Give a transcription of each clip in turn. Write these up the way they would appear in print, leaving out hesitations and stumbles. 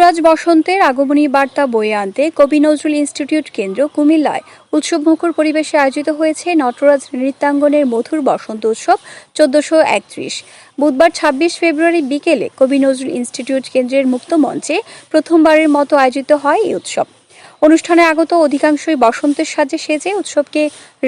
নটরাজ বসন্তের আগমনী বার্তা বয়ে আনতে কবি নজরুল ইনস্টিটিউট কেন্দ্র কুমিল্লায় উৎসবমুখর পরিবেশে আয়োজিত হয়েছে নটরাজ নৃত্যাঙ্গনের মধুর বসন্ত উৎসব ১৪৩১। বুধবার ২৬ ফেব্রুয়ারি বিকেলে কবি নজরুল ইনস্টিটিউট কেন্দ্রের মুক্ত মঞ্চে প্রথমবারের মতো আয়োজিত হয় এই উৎসব। অনুষ্ঠানে আগত অধিকাংশই বসন্তের সাজে সেজে উৎসবকে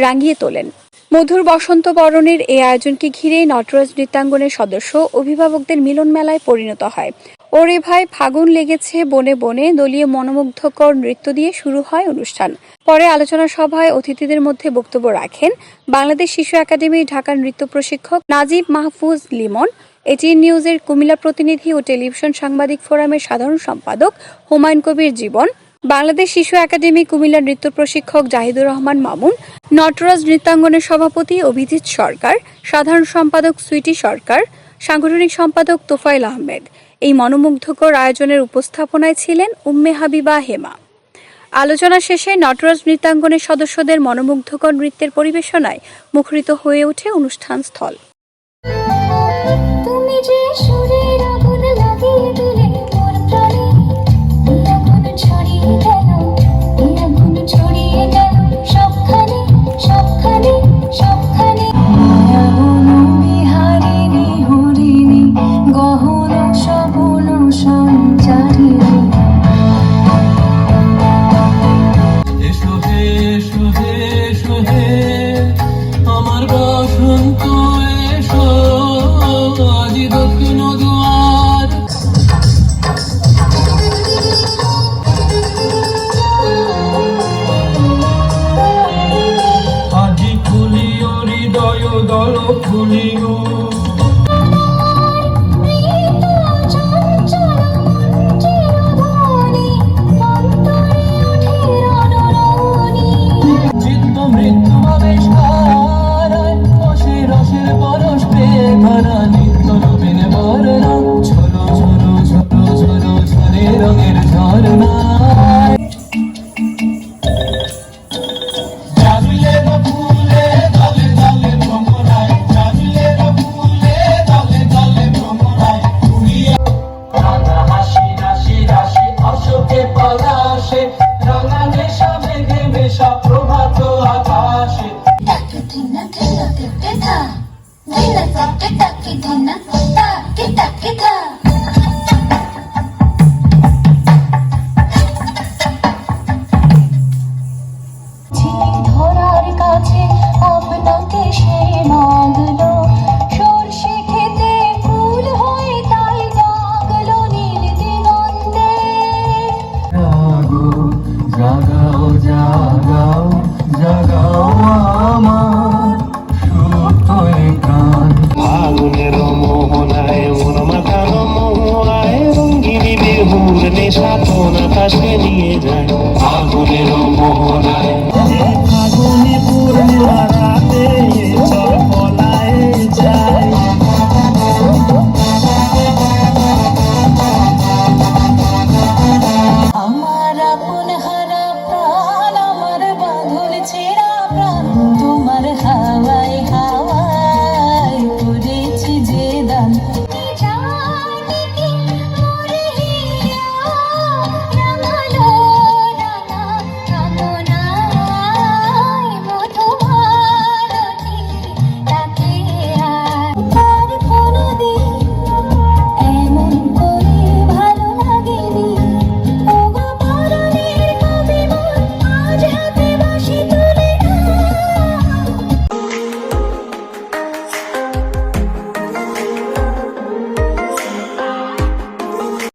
রাঙিয়ে তোলেন। মধুর বসন্ত বরণের এই আয়োজনকে ঘিরে নটরাজ নৃত্যাঙ্গনের সদস্য অভিভাবকদের মিলন মেলায় পরিণত হয়। ওরে ভাই ফাগুন লেগেছে বনে বনে দলীয় মনোমুগ্ধকর নৃত্য দিয়ে শুরু হয় অনুষ্ঠান। পরে আলোচনা সভায় অতিথিদের মধ্যে বক্তব্য রাখেন বাংলাদেশ শিশু একাডেমি ঢাকার নৃত্য প্রশিক্ষক নাজিব মাহফুজ লিমন, এটিএন নিউজের কুমিল্লা প্রতিনিধি ও টেলিভিশন সাংবাদিক ফোরামের সাধারণ সম্পাদক হুমায়ুন কবির জীবন, বাংলাদেশ শিশু একাডেমি কুমিল্লার নৃত্য প্রশিক্ষক জাহিদুর রহমান মামুন, নটরাজ নৃত্যাঙ্গনের সভাপতি অভিজিৎ সরকার, সাধারণ সম্পাদক সুইটি সরকার, সাংগঠনিক সম্পাদক তোফায়েল আহমেদ। এই মনোমুগ্ধকর আয়োজনের উপস্থাপনায় ছিলেন উম্মে হাবিবা হেমা। আলোচনা শেষে নটরাজ নৃত্যাঙ্গনের সদস্যদের মনোমুগ্ধকর নৃত্যের পরিবেশনায় মুখরিত হয়ে ওঠে অনুষ্ঠান স্থল। দল খুলিও চিত্ত মৃত্যু আবেশকার রসে রসের পরশ পেয়ে ভরা নিত্য নবীন বরণা ঝোলো ঝোলো ঝোলো ঝোলো ঝরে রঙের ঝরনা ধরার কাছে আপনাকে সে মাগলো সরষে খেতে ফুল হয়ে তাই জাগলো নীল দিগন্তে। জাগাও জাগাও জাগাও আমার সুপ্ত প্রাণ ফাগুনের মোহনায় মন মাতানো মোহনায় রঙ্গিনী বেহুর নেশা কোন আকাশে নিয়ে যায় ফাগুনের মোহনায় ফাগুনে পূর্ণিমা রাতে চল পলায় যায় আমার আপন হারা প্রাণ আমার বাঁধন ছেড়ে